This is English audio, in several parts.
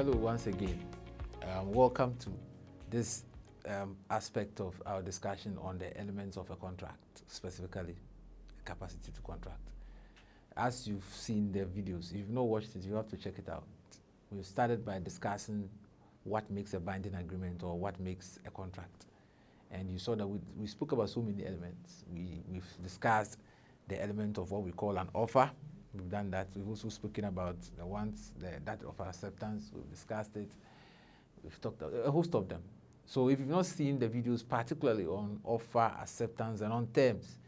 Hello once again. Welcome to this aspect of our discussion on the elements of a contract, specifically capacity to contract. As you've seen the videos, if you've not watched it, you have to check it out. We started by discussing what makes a binding agreement or what makes a contract. And you saw that we spoke about so many elements. We've discussed the element of what we call an offer. We've done that. We've also spoken about the ones, that of acceptance. We've discussed it. We've talked about a host of them. So if you've not seen the videos, particularly on offer, acceptance, and on terms,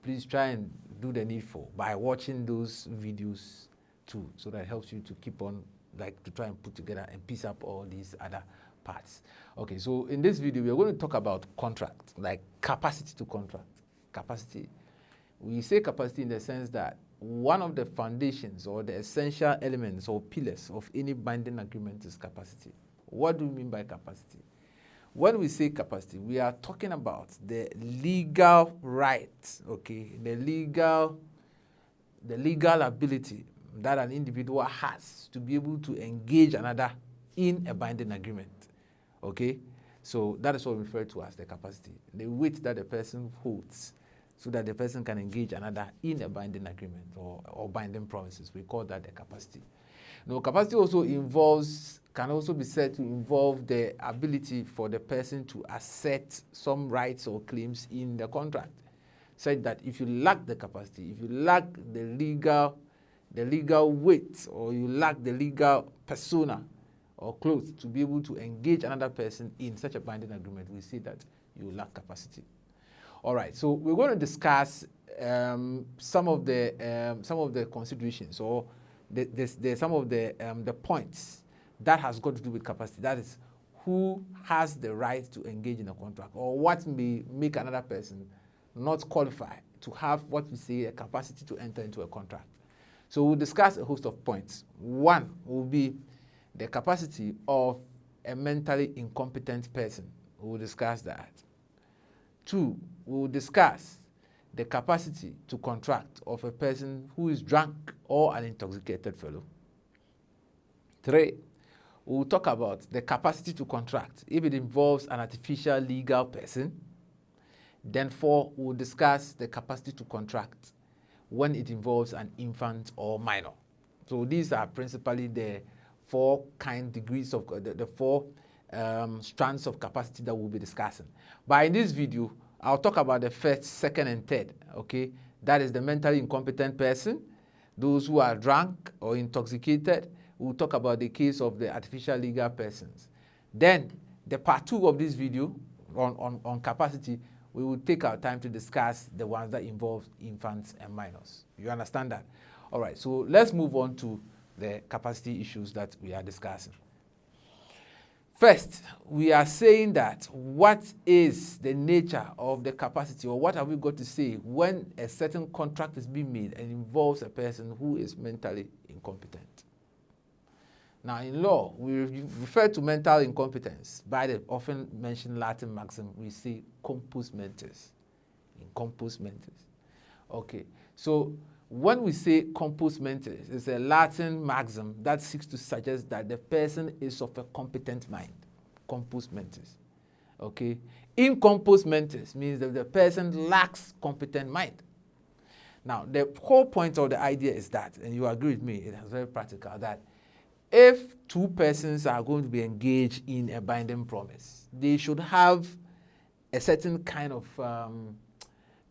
please try and do the needful by watching those videos too, so that it helps you to keep on, to try and put together and piece up all these other parts. Okay, so in this video, we're going to talk about contract, like capacity to contract. Capacity. We say capacity in the sense that one of the foundations or the essential elements or pillars of any binding agreement is capacity. What do we mean by capacity? When we say capacity, we are talking about the legal right, okay, the legal ability that an individual has to be able to engage another in a binding agreement, okay? So that is what we refer to as the capacity, the weight that the person holds so that the person can engage another in a binding agreement or binding promises. We call that the capacity. Now, capacity also can also be said to involve the ability for the person to assert some rights or claims in the contract. Said that if you lack the capacity, if you lack the legal weight, or you lack the legal persona or clothes to be able to engage another person in such a binding agreement, we say that you lack capacity. All right, so we're going to discuss some of the considerations or some of the points that has got to do with capacity. That is, who has the right to engage in a contract, or what may make another person not qualify to have what we say a capacity to enter into a contract. So we'll discuss a host of points. One will be the capacity of a mentally incompetent person. We'll discuss that. Two, we'll discuss the capacity to contract of a person who is drunk or an intoxicated fellow. Three, we'll talk about the capacity to contract if it involves an artificial legal person. Then four, we'll discuss the capacity to contract when it involves an infant or minor. So these are principally the four degrees of the four strands of capacity that we'll be discussing. But in this video, I'll talk about the first, second, and third, okay? That is the mentally incompetent person, those who are drunk or intoxicated. We'll talk about the case of the artificial legal persons. Then, the part two of this video on capacity, we will take our time to discuss the ones that involve infants and minors. You understand that? All right, so let's move on to the capacity issues that we are discussing. First, we are saying that what is the nature of the capacity, or what have we got to say when a certain contract is being made and involves a person who is mentally incompetent. Now, in law, we refer to mental incompetence by the often mentioned Latin maxim, we say compos mentis. Incompos mentis. Okay, so when we say compos mentis, it's a Latin maxim that seeks to suggest that the person is of a competent mind. Compos mentis. Okay? Incompos mentis means that the person lacks competent mind. Now, the whole point of the idea is that, and you agree with me, it is very practical, that if two persons are going to be engaged in a binding promise, they should have a certain kind of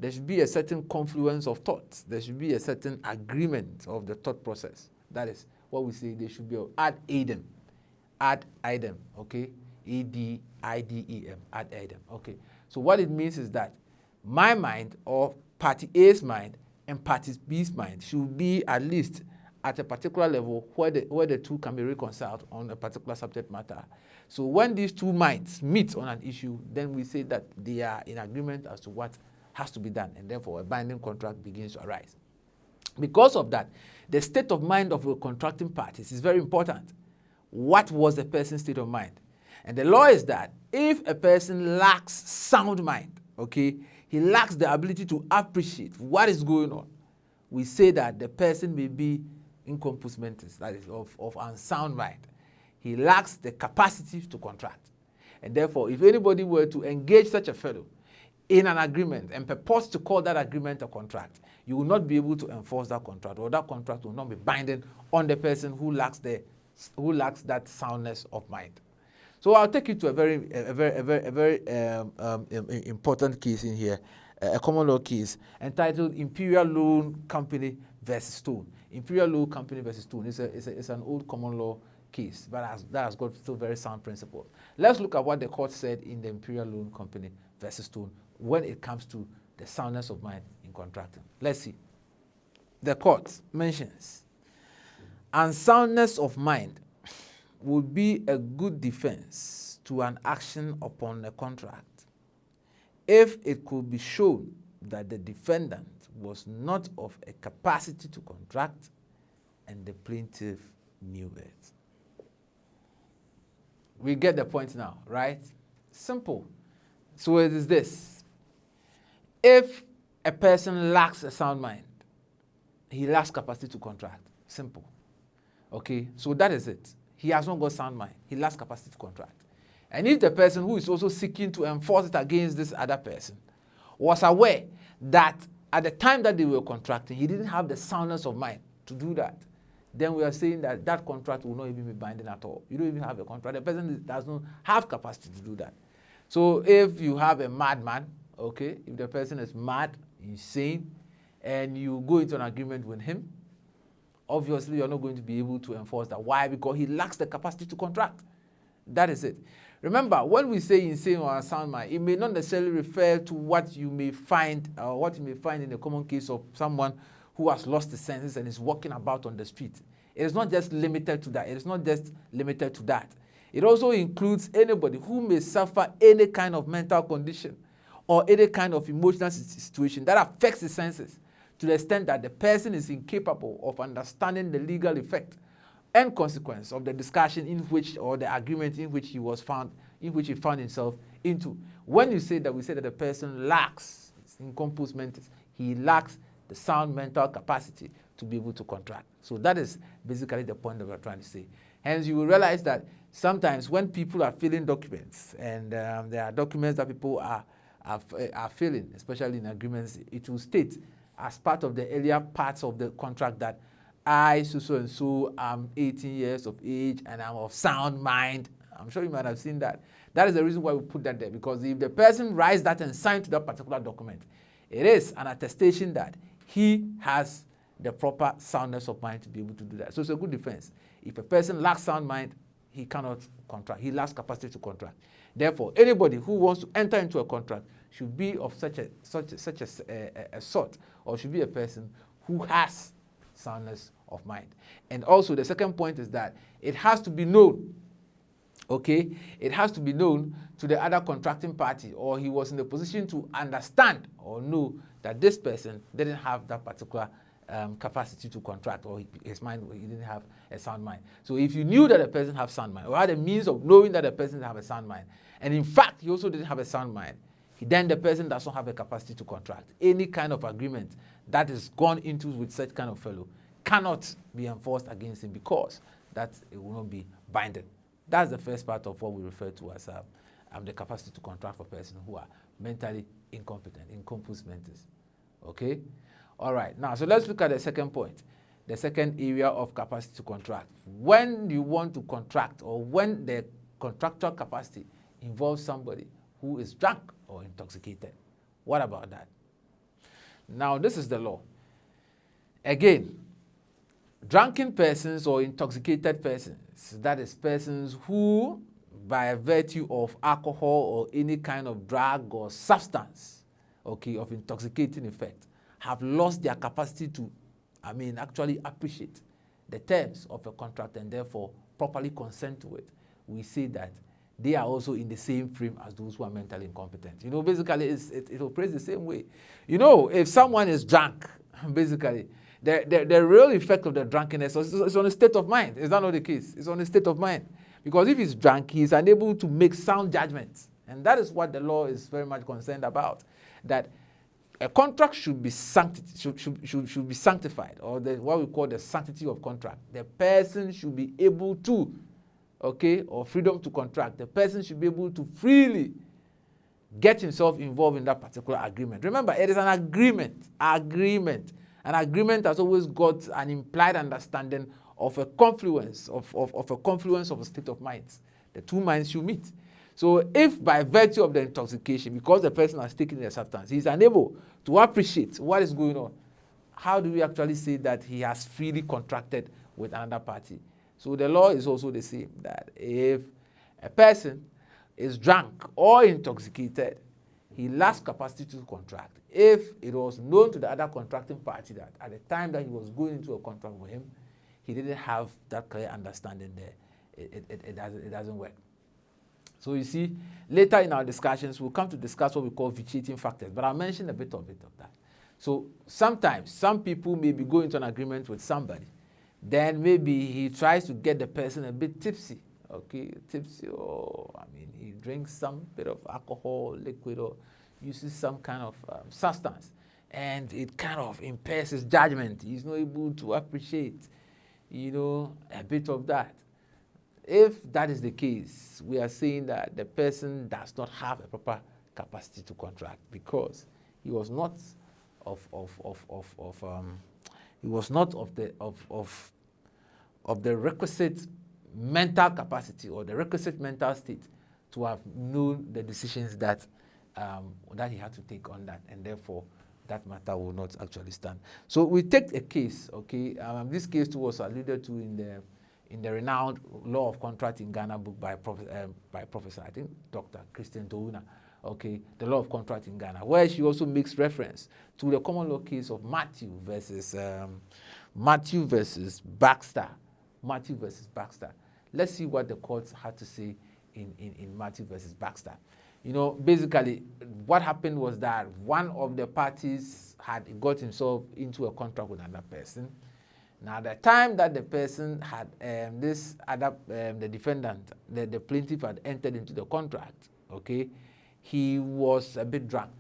there should be a certain confluence of thoughts. There should be a certain agreement of the thought process. That is what we say they should be ad idem. Ad idem, okay? A-D-I-D-E-M, ad idem, okay? So what it means is that my mind, or party A's mind, and party B's mind should be at least at a particular level where the two can be reconciled on a particular subject matter. So when these two minds meet on an issue, then we say that they are in agreement as to what has to be done, and therefore a binding contract begins to arise. Because of that, the state of mind of the contracting parties is very important. What was the person's state of mind? And the law is that if a person lacks sound mind, okay, he lacks the ability to appreciate what is going on, we say that the person may be incompetent, that is of unsound mind. he lacks the capacity to contract. And therefore, if anybody were to engage such a fellow in an agreement and purpose to call that agreement a contract, you will not be able to enforce that contract, or that contract will not be binding on the person who lacks that soundness of mind. So I'll take you to a very important case in here, a common law case entitled Imperial Loan Company versus Stone. Imperial Loan Company versus Stone is an old common law case, but that has got still very sound principles. Let's look at what the court said in the Imperial Loan Company versus Stone when it comes to the soundness of mind in contracting. Let's see. The court mentions, unsoundness of mind would be a good defense to an action upon a contract if it could be shown that the defendant was not of a capacity to contract and the plaintiff knew it. We get the point now, right? Simple. So it is this. If a person lacks a sound mind, he lacks capacity to contract. Simple. Okay? So that is it. He has not got sound mind. He lacks capacity to contract. And if the person who is also seeking to enforce it against this other person was aware that at the time that they were contracting, he didn't have the soundness of mind to do that, then we are saying that that contract will not even be binding at all. You don't even have a contract. The person does not have capacity to do that. So if you have a madman, okay, if the person is mad, insane, and you go into an agreement with him, obviously you're not going to be able to enforce that. Why? Because he lacks the capacity to contract. That is it. Remember, when we say insane or unsound mind, it may not necessarily refer to what you may find in the common case of someone who has lost his senses and is walking about on the street. It is not just limited to that. It is not just limited to that. It also includes anybody who may suffer any kind of mental condition or any kind of emotional situation that affects the senses to the extent that the person is incapable of understanding the legal effect and consequence of the discussion in which, or the agreement in which he found himself into. When you say that, we say that the person lacks, incompetent mentis, he lacks the sound mental capacity to be able to contract. So that is basically the point that we're trying to say. Hence, you will realize that sometimes when people are filling documents, and there are documents that people are filling, especially in agreements, it will state as part of the earlier parts of the contract that I, so and so, am 18 years of age and I'm of sound mind. I'm sure you might have seen that. That is the reason why we put that there, because if the person writes that and signs to that particular document, it is an attestation that he has the proper soundness of mind to be able to do that. So it's a good defense. If a person lacks sound mind, he cannot contract. He lacks capacity to contract. Therefore, anybody who wants to enter into a contract should be of such a sort, or should be a person who has soundness of mind. And also the second point is that it has to be known, okay? It has to be known to the other contracting party, or he was in the position to understand or know that this person didn't have that particular capacity to contract, or his mind, he didn't have a sound mind. So if you knew that a person had sound mind, or had a means of knowing that a person didn't have a sound mind, and in fact he also didn't have a sound mind, then the person does not have a capacity to contract. Any kind of agreement that is gone into with such kind of fellow cannot be enforced against him, because that it will not be binding. That's the first part of what we refer to as the capacity to contract for persons who are mentally incompetent, incompetent mentis. Okay? All right. Now, so let's look at the second point, the second area of capacity to contract. When you want to contract, or when the contractual capacity involves somebody who is drunk or intoxicated, what about that? Now, this is the law. Again, drunken persons or intoxicated persons, that is persons who, by virtue of alcohol or any kind of drug or substance, okay, of intoxicating effect, have lost their capacity to, actually appreciate the terms of a contract and therefore properly consent to it, we say that they are also in the same frame as those who are mentally incompetent. Basically, it operates the same way. If someone is drunk, basically, the real effect of the drunkenness is on a state of mind. Is that not the case? It's on a state of mind. Because if he's drunk, he's unable to make sound judgments. And that is what the law is very much concerned about. That a contract should be should be sanctified, or what we call the sanctity of contract. The person should be able to, okay, or freedom to contract, the person should be able to freely get himself involved in that particular agreement. Remember, it is an agreement. An agreement has always got an implied understanding of a confluence, of a state of minds. The two minds should meet. So if by virtue of the intoxication, because the person has taken the substance, he is unable to appreciate what is going on, how do we actually say that he has freely contracted with another party? So the law is also the same, that if a person is drunk or intoxicated, he lacks capacity to contract. If it was known to the other contracting party that at the time that he was going into a contract with him, he didn't have that clear understanding there, it doesn't work. So you see, later in our discussions, we'll come to discuss what we call vitiating factors, but I'll mention a bit of that. So sometimes, some people may be going to an agreement with somebody, then maybe he tries to get the person a bit tipsy, okay, tipsy, or he drinks some bit of alcohol, liquid, or uses some kind of substance, and it kind of impairs his judgment. He's not able to appreciate, a bit of that. If that is the case, we are saying that the person does not have a proper capacity to contract because he was not of the requisite mental capacity or the requisite mental state to have known the decisions that he had to take on that, and therefore that matter will not actually stand. So we take a case, okay. This case too was alluded to in the renowned Law of Contract in Ghana book by Professor, I think, Dr. Christian Touna, okay, the Law of Contract in Ghana, where she also makes reference to the common law case of Matthew versus Baxter. Matthew versus Baxter. Let's see what the courts had to say in Matthew versus Baxter. Basically, what happened was that one of the parties had got himself into a contract with another person. Now, the time that the person had the defendant, the plaintiff had entered into the contract, okay, he was a bit drunk.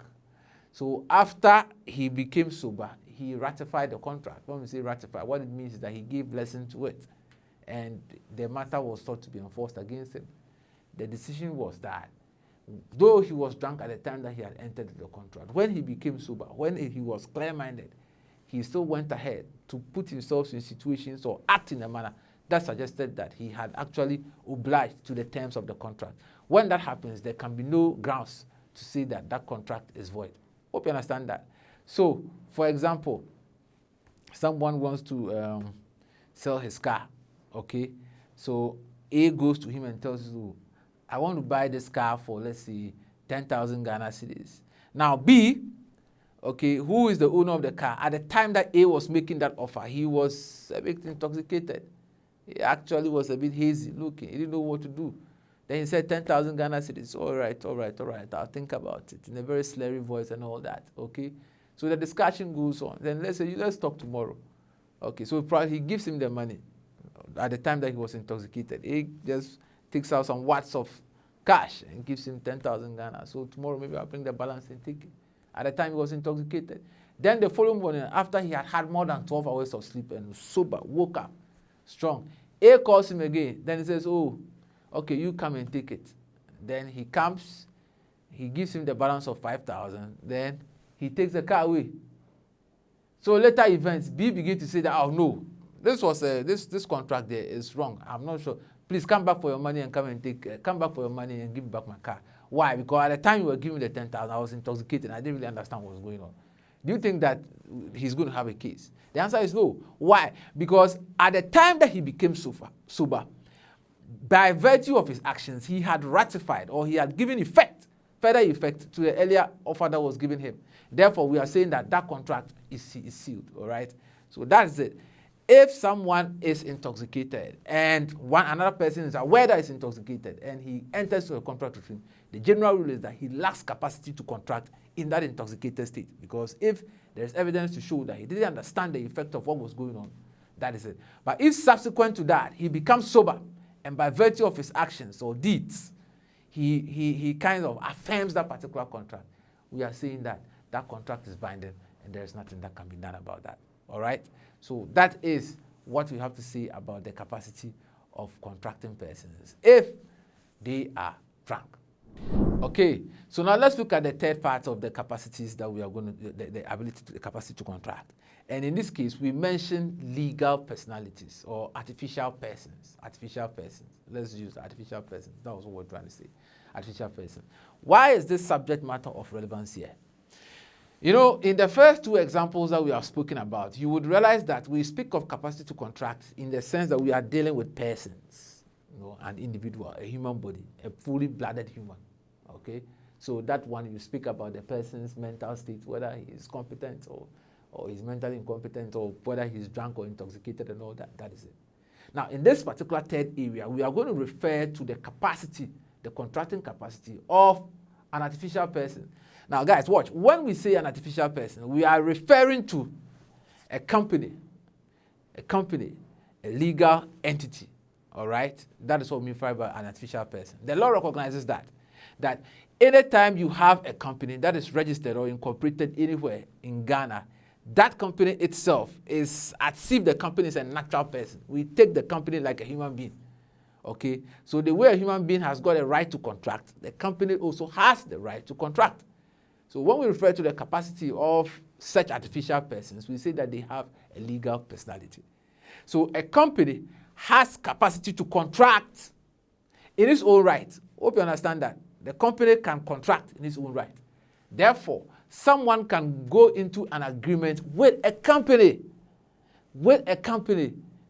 So after he became sober, he ratified the contract. When we say ratify, what it means is that he gave blessing to it, and the matter was thought to be enforced against him. The decision was that, though he was drunk at the time that he had entered the contract, when he became sober, when he was clear-minded, he still went ahead to put himself in situations or act in a manner that suggested that he had actually obliged to the terms of the contract. When that happens, there can be no grounds to say that that contract is void. Hope you understand that. So, for example, someone wants to sell his car, okay? So A goes to him and tells you, I want to buy this car for, let's say, 10,000 Ghana cedis. Now B, okay, who is the owner of the car? At the time that A was making that offer, he was a bit intoxicated. He actually was a bit hazy looking. He didn't know what to do. Then he said 10,000 Ghana cedis. All right. I'll think about it in a very slurry voice and all that, okay? So the discussion goes on. Then let's talk tomorrow. Okay, so he gives him the money at the time that he was intoxicated. He just takes out some watts of cash and gives him 10,000 Ghana. So tomorrow maybe I'll bring the balance and take it. At the time he was intoxicated. Then the following morning, after he had had more than 12 hours of sleep and sober, woke up strong, A calls him again. Then he says, oh, okay, you come and take it. Then he comes, he gives him the balance of 5,000. Then he takes the car away. So later events, B begin to say that, oh no, this contract there is wrong. I'm not sure. Please come back for your money and come back for your money and give me back my car. Why? Because at the time you were giving me the 10,000, I was intoxicated. I didn't really understand what was going on. Do you think that he's going to have a case? The answer is no. Why? Because at the time that he became sober, by virtue of his actions, he had ratified or he had given further effect to the earlier offer that was given him. Therefore, we are saying that contract is sealed, all right? So that's it. If someone is intoxicated and another person is aware that he's intoxicated and he enters into a contract with him, the general rule is that he lacks capacity to contract in that intoxicated state. Because if there's evidence to show that he didn't understand the effect of what was going on, that is it. But if subsequent to that, he becomes sober, and by virtue of his actions or deeds, he kind of affirms that particular contract, we are saying that contract is binding and there's nothing that can be done about that. All right? So that is what we have to say about the capacity of contracting persons if they are drunk. Okay, so now let's look at the third part of the capacities that we are going to, the ability, the capacity to contract. And in this case, we mentioned legal personalities or artificial persons. Artificial persons. Let's use artificial persons. That was what we're trying to say. Artificial person. Why is this subject matter of relevance here? You know, in the first two examples that we have spoken about, you would realize that we speak of capacity to contract in the sense that we are dealing with persons, you know, an individual, a human body, a fully blooded human. Okay, so that one you speak about the person's mental state, whether he is competent or he's mentally incompetent, or whether he's drunk or intoxicated and all that. That is it. Now, in this particular third area, we are going to refer to the capacity, the contracting capacity of an artificial person. Now, guys, watch. When we say an artificial person, we are referring to a company, a legal entity. All right? That is what we mean by an artificial person. The law recognizes that anytime you have a company that is registered or incorporated anywhere in Ghana, that company itself is as if the company is a natural person. We take the company like a human being. Okay? So the way a human being has got a right to contract, the company also has the right to contract. So when we refer to the capacity of such artificial persons, we say that they have a legal personality. So a company has capacity to contract in its own right. Hope you understand that. The company can contract in its own right. Therefore, someone can go into an agreement with a company,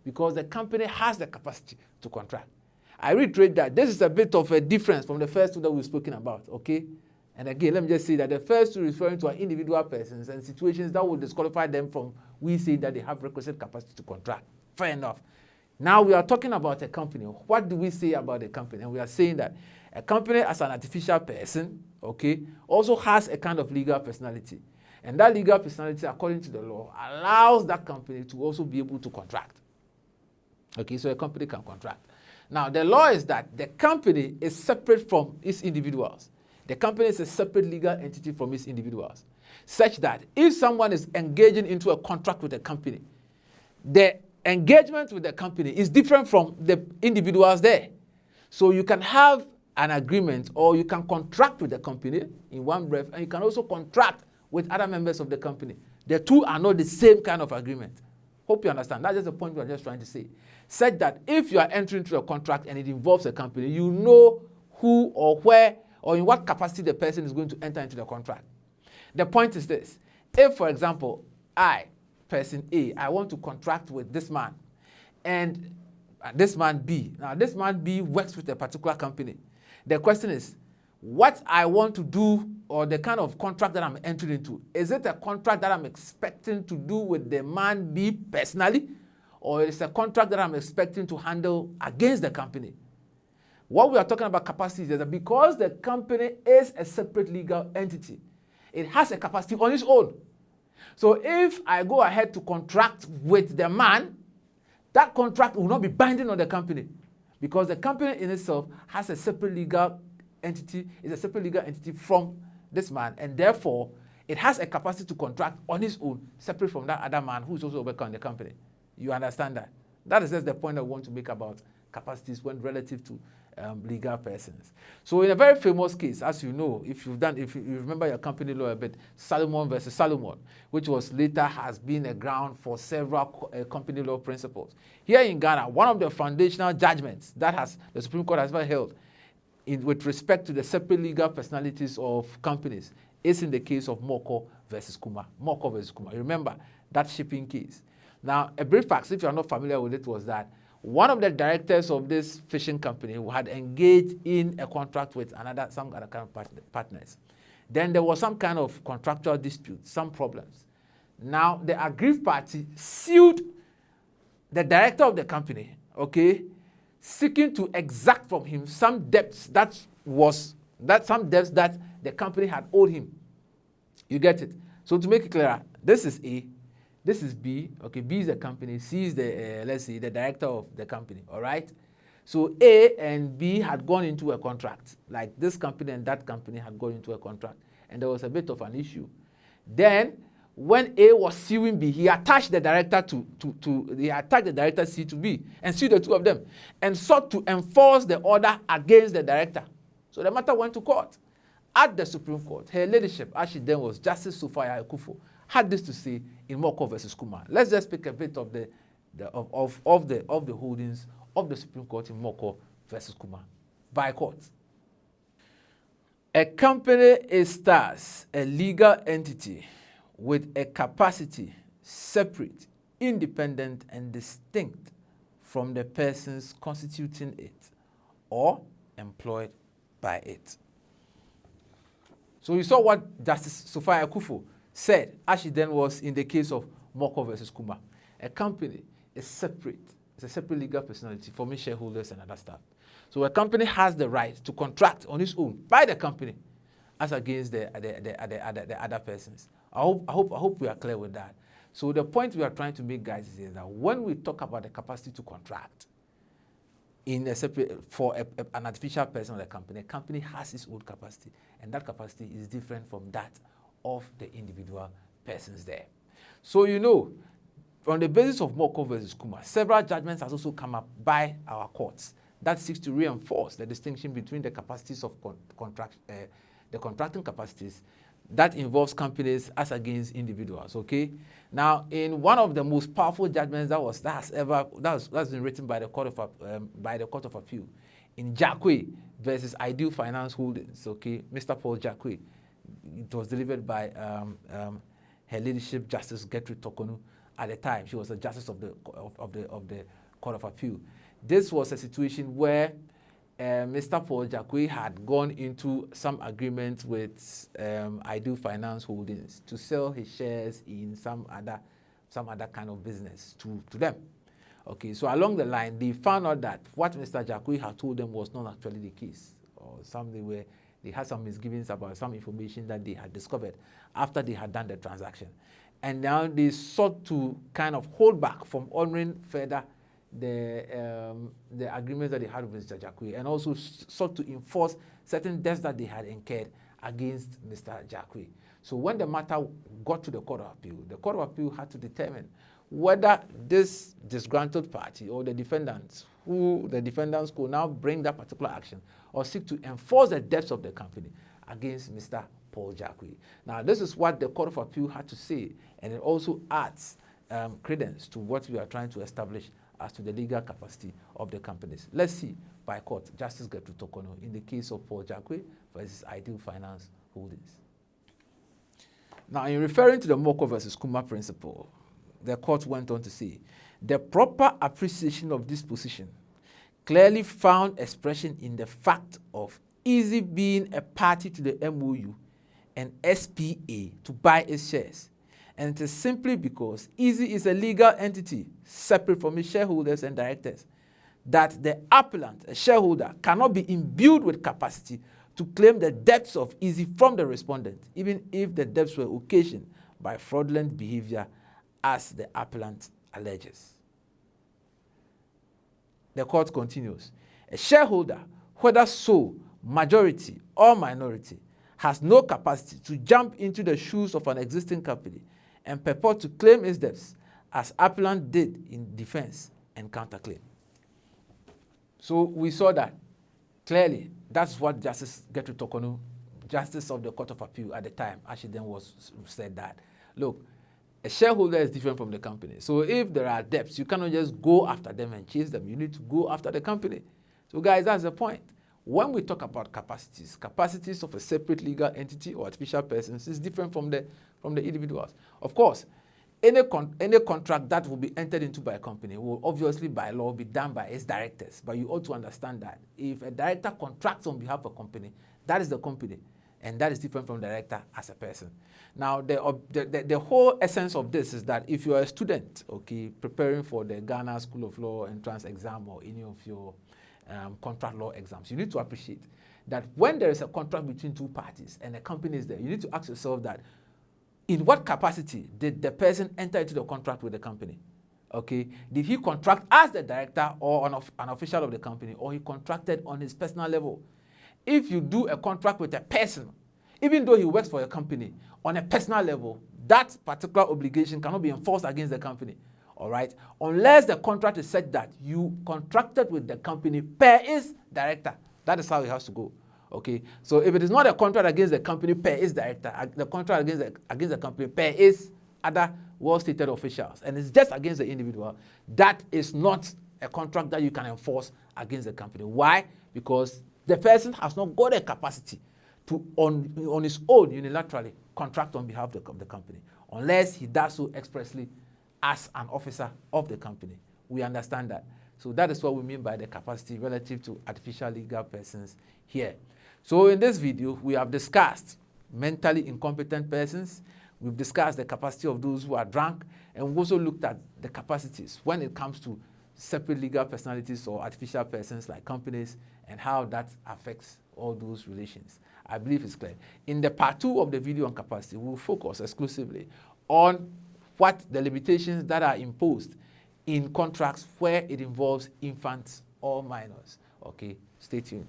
because the company has the capacity to contract. I reiterate that this is a bit of a difference from the first two that we've spoken about, okay? And again, let me just say that the first two referring to are individual persons and situations that will disqualify them from we say that they have requisite capacity to contract. Fair enough. Now we are talking about a company. What do we say about a company? And we are saying that a company as an artificial person, okay, also has a kind of legal personality. And that legal personality, according to the law, allows that company to also be able to contract. Okay, so a company can contract. Now, the law is that the company is separate from its individuals. The company is a separate legal entity from its individuals, such that if someone is engaging into a contract with a company, the engagement with the company is different from the individuals there. So you can have an agreement or you can contract with the company in one breath, and you can also contract with other members of the company. The two are not the same kind of agreement. Hope you understand. That's just the point we are just trying to say. Said that if you are entering into a contract and it involves a company, you know who or where or in what capacity the person is going to enter into the contract. The point is this. If, for example, I, person A, I want to contract with this man and this man B. Now, this man B works with a particular company. The question is, what I want to do or the kind of contract that I'm entering into, is it a contract that I'm expecting to do with the man B personally, or is it a contract that I'm expecting to handle against the company? What we are talking about capacity is that because the company is a separate legal entity, it has a capacity on its own. So if I go ahead to contract with the man, that contract will not be binding on the company because the company in itself has a separate legal entity, is a separate legal entity from this man, and therefore it has a capacity to contract on its own, separate from that other man who is also working on the company. You understand that? That is just the point I want to make about capacities when relative to legal persons. So in a very famous case, as you know, if you remember your company law a bit, Solomon versus Solomon, which was later has been a ground for several company law principles. Here in Ghana, one of the foundational judgments that the Supreme Court has ever held with respect to the separate legal personalities of companies is in the case of Moko versus Kuma. Moko versus Kuma. You remember that shipping case. Now, a brief fact, if you are not familiar with it, was that one of the directors of this fishing company who had engaged in a contract with some other kind of partners. Then there was some kind of contractual dispute, some problems. Now, the aggrieved party sued the director of the company, okay, seeking to exact from him some debts that the company had owed him. You get it? So to make it clearer, this is A, this is B. Okay, B is the company, C is the let's say the director of the company. All right. So A and B had gone into a contract, like this company and that company had gone into a contract, and there was a bit of an issue. Then when A was suing B, he attached the director he attached the director C to B and sued the two of them and sought to enforce the order against the director. So the matter went to court. At the Supreme Court, her ladyship, as she then was Justice Sophia Akufo, had this to say in Moko versus Kuma. Let's just pick a bit of the holdings of the Supreme Court in Moko versus Kuma by court. A company is thus a legal entity with a capacity separate, independent, and distinct from the persons constituting it or employed by it. So you saw what Justice Sophia Akufo said as she then was in the case of Moko versus Kuma. A company is separate. It's a separate legal personality for me, shareholders and other staff. So a company has the right to contract on its own by the company as against the other persons. I hope we are clear with that. So the point we are trying to make, guys, is that when we talk about the capacity to contract in a separate for an artificial person or a company has its own capacity, and that capacity is different from that of the individual persons there. So you know, on the basis of Moko versus Kuma, several judgments has also come up by our courts that seeks to reinforce the distinction between the capacities of the contracting capacities that involves companies as against individuals. Okay. Now, in one of the most powerful judgments that's been written by the Court of Appeal, in Jacque versus Ideal Finance Holdings. Okay, Mr. Paul Jacque. It was delivered by Her Ladyship Justice Gertrude Tokonu. At the time, she was a justice of the Court of Appeal. This was a situation where Mr. Paul Jacque had gone into some agreement with Ideal Finance Holdings to sell his shares in some other kind of business to them. Okay, so along the line, they found out that what Mr. Jacque had told them was not actually the case, or they had some misgivings about some information that they had discovered after they had done the transaction. And now they sought to kind of hold back from honoring further the agreements that they had with Mr. Jacque, and also sought to enforce certain debts that they had incurred against Mr. Jacque. So when the matter got to the Court of Appeal, the Court of Appeal had to determine whether this disgruntled party or the defendants could now bring that particular action or seek to enforce the debts of the company against Mr. Paul Jacque. Now, this is what the Court of Appeal had to say, and it also adds credence to what we are trying to establish as to the legal capacity of the companies. Let's see by court, Justice Gertrude Tokonu in the case of Paul Jacque versus Ideal Finance Holdings. Now, in referring to the Moko versus Kuma principle, the court went on to say, the proper appreciation of this position clearly found expression in the fact of Easy being a party to the MOU and SPA to buy its shares. And it is simply because Easy is a legal entity separate from its shareholders and directors that the appellant, a shareholder, cannot be imbued with capacity to claim the debts of Easy from the respondent, even if the debts were occasioned by fraudulent behavior as the appellant alleges. The court continues. A shareholder, whether sole, majority, or minority, has no capacity to jump into the shoes of an existing company and purport to claim its debts as appellant did in defense and counterclaim. So we saw that clearly. That's what Justice Gertrude Tokonu, Justice of the Court of Appeal at the time, as she then was, said that, look, a shareholder is different from the company. So if there are debts, you cannot just go after them and chase them. You need to go after the company. So guys, that's the point. When we talk about capacities of a separate legal entity or artificial persons is different from the individuals. Of course, any contract that will be entered into by a company will obviously by law be done by its directors. But you ought to understand that if a director contracts on behalf of a company, that is the company, and that is different from the director as a person. Now, the whole essence of this is that if you are a student, okay, preparing for the Ghana School of Law entrance exam or any of your contract law exams, you need to appreciate that when there is a contract between two parties and a company is there, you need to ask yourself that in what capacity did the person enter into the contract with the company? Okay, did he contract as the director or an official of the company, or he contracted on his personal level? If you do a contract with a person, even though he works for a company, on a personal level, that particular obligation cannot be enforced against the company. All right, unless the contract is such that you contracted with the company per its director. That is how it has to go. Okay, so if it is not a contract against the company per its director, the contract against the company per its other well-stated officials, and it's just against the individual, that is not a contract that you can enforce against the company. Why? Because the person has not got a capacity to, on his own, unilaterally contract on behalf of the company, unless he does so expressly as an officer of the company. We understand that. So that is what we mean by the capacity relative to artificial legal persons here. So in this video, we have discussed mentally incompetent persons. We've discussed the capacity of those who are drunk, and we've also looked at the capacities when it comes to separate legal personalities or artificial persons like companies, and how that affects all those relations. I believe it's clear. In the part 2 of the video on capacity, we'll focus exclusively on what the limitations that are imposed in contracts where it involves infants or minors. Okay, stay tuned.